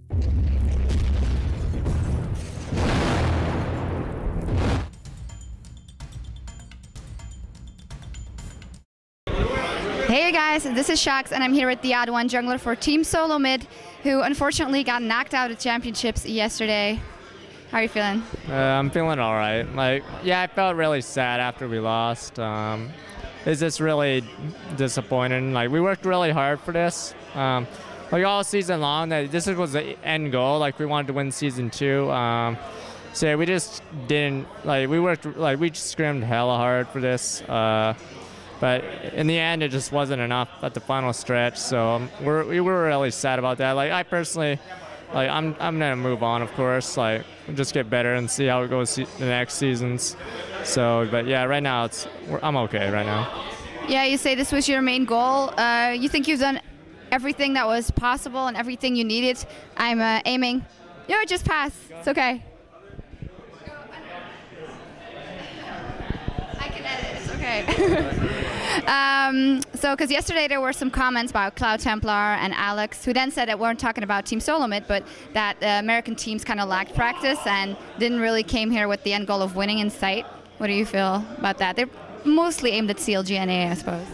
Hey guys, this is Shax and I'm here with TheOddOne jungler for Team Solo Mid, who unfortunately got knocked out of championships yesterday. How are you feeling? I'm feeling all right. Yeah, I felt really sad after we lost. It's just really disappointing. We worked really hard for this. All season long, this was the end goal. We wanted to win season 2. So yeah, we just didn't, we scrimmed hella hard for this. But in the end, it just wasn't enough at the final stretch. So we were really sad about that. I personally, I'm gonna move on, of course. Just get better and see how it goes the next seasons. So, but yeah, right now I'm okay right now. Yeah, you say this was your main goal. You think you've done everything that was possible and everything you needed. I'm aiming. Yo, just pass. It's okay. I can edit. It's okay. So, because yesterday there were some comments about Cloud Templar and Alex, who then said that we weren't talking about Team Solo Mid, but that American teams kind of lacked practice and didn't really came here with the end goal of winning in sight. What do you feel about that? They're mostly aimed at CLGNA, I suppose.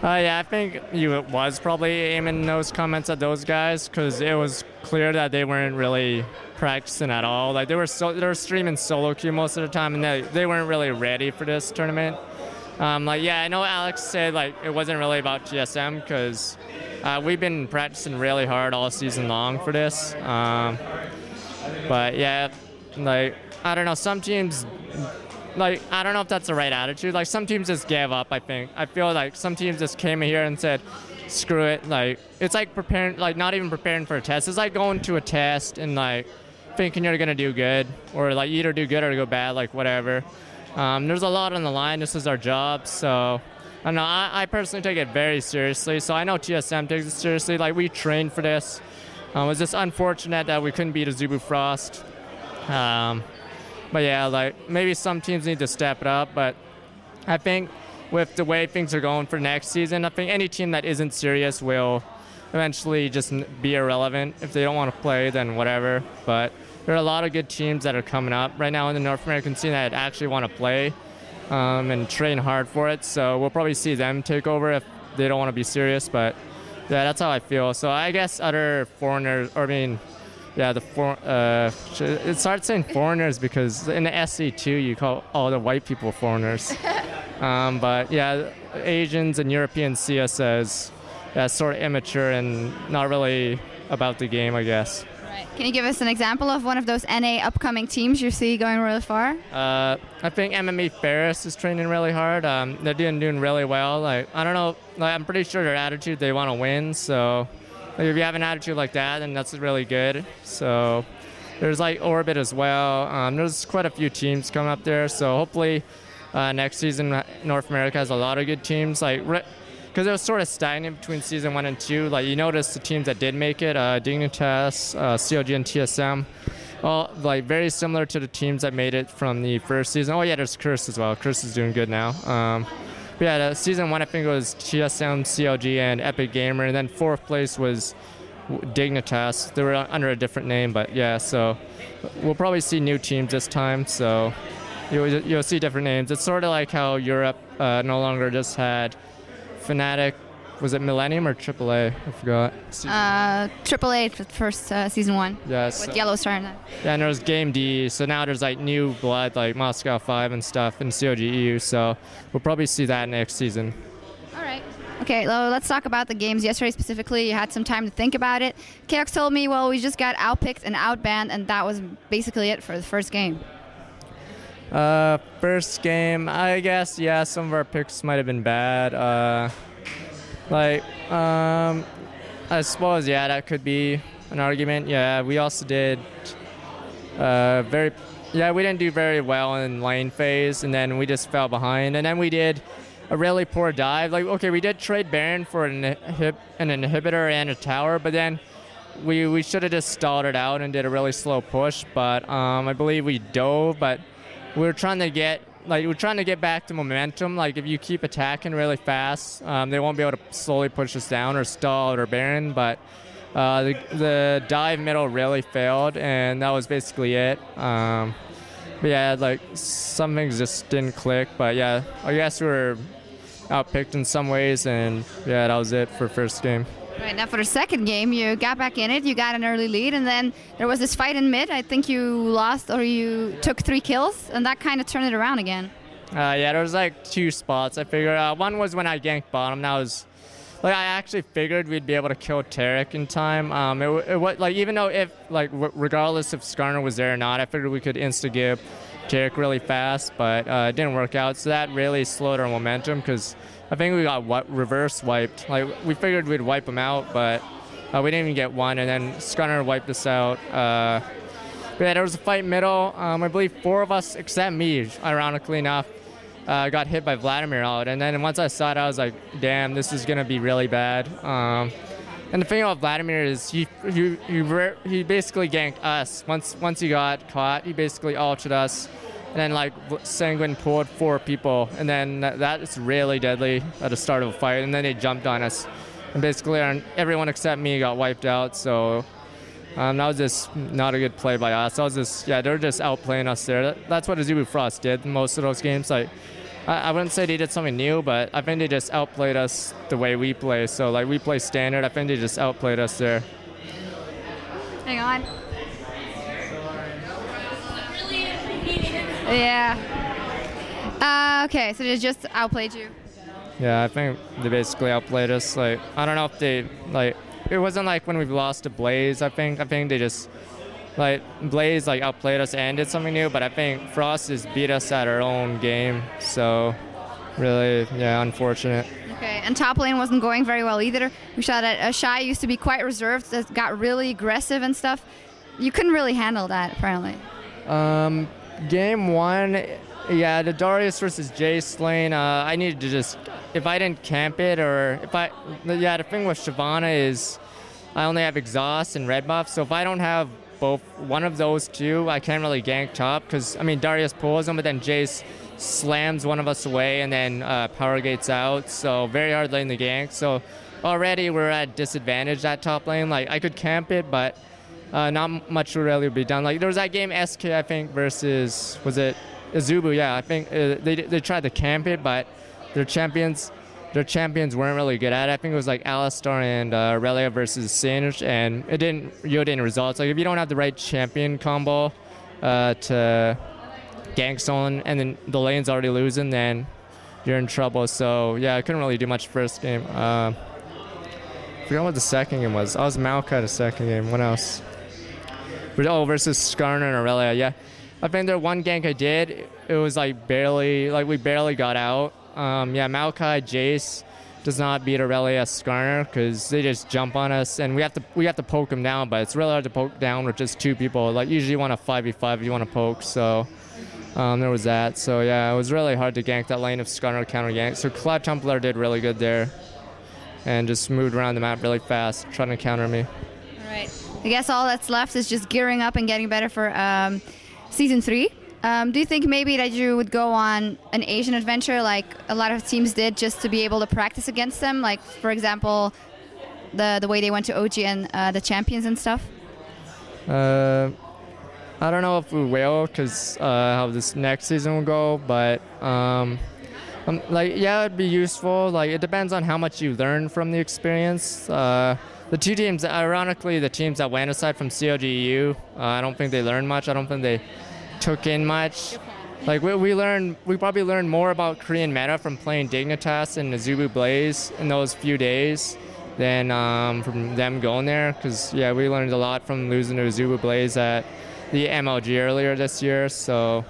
Yeah, I think you was probably aiming those comments at those guys because it was clear that they weren't really practicing at all. They were streaming solo queue most of the time, and they weren't really ready for this tournament. Yeah, I know Alex said it wasn't really about GSM because we've been practicing really hard all season long for this. But yeah, I don't know. Some teams, I don't know if that's the right attitude. Some teams just gave up. I feel like some teams just came here and said, "Screw it." It's preparing, not even preparing for a test. It's like going to a test and thinking you're gonna do good, or either do good or go bad, whatever. There's a lot on the line. This is our job, so I don't know. I personally take it very seriously. So I know TSM takes it seriously. We trained for this. It was just unfortunate that we couldn't beat a Zubu Frost. But yeah, maybe some teams need to step it up. But I think with the way things are going for next season, I think any team that isn't serious will eventually just be irrelevant. If they don't want to play, then whatever. But there are a lot of good teams that are coming up right now in the North American scene that actually want to play and train hard for it. So we'll probably see them take over if they don't want to be serious. But yeah, that's how I feel. So I guess other foreigners, it starts saying foreigners because in the SC2 you call all the white people foreigners. But yeah, Asians and Europeans see us as sort of immature and not really about the game, I guess. Can you give us an example of one of those NA upcoming teams you see going really far? I think MMA Ferris is training really hard. They're doing really well. I don't know. I'm pretty sure their attitude, they want to win. So if you have an attitude like that, then that's really good. So there's Orbit as well. There's quite a few teams coming up there. So hopefully next season North America has a lot of good teams. Because it was sort of stagnant between season 1 and 2. You notice the teams that did make it, Dignitas, CLG, and TSM, all very similar to the teams that made it from the first season. Oh yeah, there's Curse as well. Curse is doing good now. But yeah, season 1 I think it was TSM, CLG, and Epic Gamer, and then 4th place was Dignitas. They were under a different name, but yeah. So we'll probably see new teams this time. So you'll see different names. It's sort of like how Europe no longer just had Fnatic. Was it Millennium or AAA? I forgot. AAA for the first season 1. Yes. With Yellow Star in that. Yeah, and there was Game D. So now there's new blood Moscow 5 and stuff in COG EU. So we'll probably see that next season. All right. Okay, well, let's talk about the games. Yesterday specifically, you had some time to think about it. Chaos told me, well, we just got outpicked and outbanned, and that was basically it for the first game. First game, I guess, yeah, some of our picks might have been bad. I suppose, yeah, that could be an argument. Yeah, we also did we didn't do very well in lane phase, and then we just fell behind. And then we did a really poor dive. Okay, we did trade Baron for an inhibitor and a tower, but then we should have just stalled it out and did a really slow push. But I believe we dove, but we're trying to get back to momentum. If you keep attacking really fast, they won't be able to slowly push us down or stall our Baron. But The dive middle really failed, and that was basically it. But yeah, like some things just didn't click. But yeah, I guess we were outpicked in some ways, and yeah, that was it for first game. Right, now for the second game, you got back in it, you got an early lead, and then there was this fight in mid. I think you lost or you took 3 kills, and that kind of turned it around again. Yeah, there was like 2 spots. I figured one was when I ganked bottom. That was like I actually figured we'd be able to kill Tarek in time. It was like even though if like regardless if Skarner was there or not, I figured we could insta-give Tarek really fast, but it didn't work out. So that really slowed our momentum because I think we got reverse wiped. Like we figured we'd wipe them out, but we didn't even get one, and then Skarner wiped us out. But yeah, there was a fight middle. I believe 4 of us, except me, ironically enough, got hit by Vladimir out. And then once I saw it, I was like, damn, this is going to be really bad. And the thing about Vladimir is he basically ganked us. Once he got caught, he basically ulted us. And then like Sanguine pulled 4 people. And then that is really deadly at the start of a fight. And then they jumped on us. And basically everyone except me got wiped out. So that was just not a good play by us. They were just outplaying us there. That's what Azubu Frost did in most of those games. Like, I wouldn't say they did something new, but I think they just outplayed us the way we play. So like we play standard. I think they just outplayed us there. Hang on. Yeah. Okay, so they just outplayed you. Yeah, I think they basically outplayed us. Like I don't know if they like. It wasn't like when we've lost to Blaze. I think they just like Blaze like outplayed us and did something new. But I think Frost just beat us at our own game. So really, yeah, unfortunate. Okay, and top lane wasn't going very well either. We saw that Shy used to be quite reserved, that got really aggressive and stuff. You couldn't really handle that, apparently. Game 1, yeah, the Darius versus Jace lane, I needed to just, if I didn't camp it or the thing with Shyvana is I only have exhaust and red buff, so if I don't have both one of those 2, I can't really gank top because, I mean, Darius pulls him, but then Jace slams one of us away and then power gates out, so very hard lane to gank. So already we're at disadvantage at top lane. Like I could camp it, but not much would really be done. Like there was that game SK, I think, versus, was it Azubu? Yeah, I think they tried to camp it, but their champions weren't really good at it. I think it was like Alistar and Relia versus Singed, and it didn't yield any results. Like if you don't have the right champion combo to gank someone and then the lane's already losing, then you're in trouble. So yeah, I couldn't really do much first game. I forgot what the second game was. I was Maokai the second game. What else? Versus Skarner and Aurelia. Yeah, I think the one gank I did, it was like we barely got out. Yeah, Maokai Jace does not beat Aurelia Skarner because they just jump on us and we have to poke them down, but it's really hard to poke down with just 2 people. Like usually you want a 5v5 if you want to poke. So there was that. So yeah, it was really hard to gank that lane if Skarner counter gank. So Cloud Templar did really good there and just moved around the map really fast, trying to counter me. All right. I guess all that's left is just gearing up and getting better for Season 3. Do you think maybe that you would go on an Asian adventure like a lot of teams did just to be able to practice against them? Like, for example, the way they went to OG and the champions and stuff? I don't know if we will because how this next season will go, but like, yeah, it'd be useful. Like, it depends on how much you learn from the experience. The 2 teams, ironically, the teams that went aside from COGU, I don't think they learned much. I don't think they took in much. Like we probably learned more about Korean meta from playing Dignitas and Azubu Blaze in those few days than from them going there. Because yeah, we learned a lot from losing to Azubu Blaze at the MLG earlier this year. So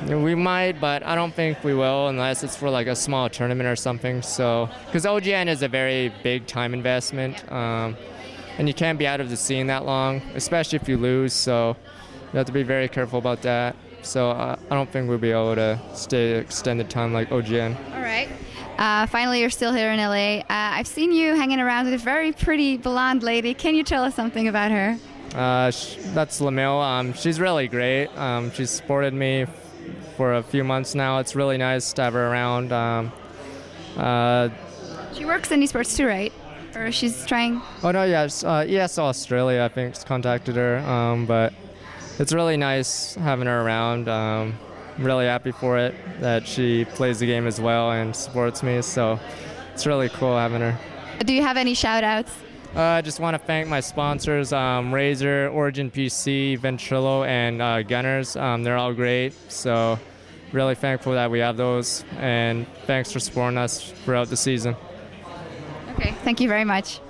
we might, but I don't think we will unless it's for like a small tournament or something. So because OGN is a very big time investment, and you can't be out of the scene that long, especially if you lose. So you have to be very careful about that. So I don't think we'll be able to stay extended time like OGN. All right. Finally, you're still here in LA. I've seen you hanging around with a very pretty blonde lady. Can you tell us something about her? That's Lamille. She's really great. She's supported me for a few months now. It's really nice to have her around. She works in esports too, right? or she's trying? Oh no, yeah, ES Australia I think contacted her, but it's really nice having her around. I'm really happy for it that she plays the game as well and supports me. So it's really cool having her. Do you have any shout outs? I just want to thank my sponsors, Razer, Origin PC, Ventrilo, and Gunners. They're all great, so really thankful that we have those, and thanks for supporting us throughout the season. Okay, thank you very much.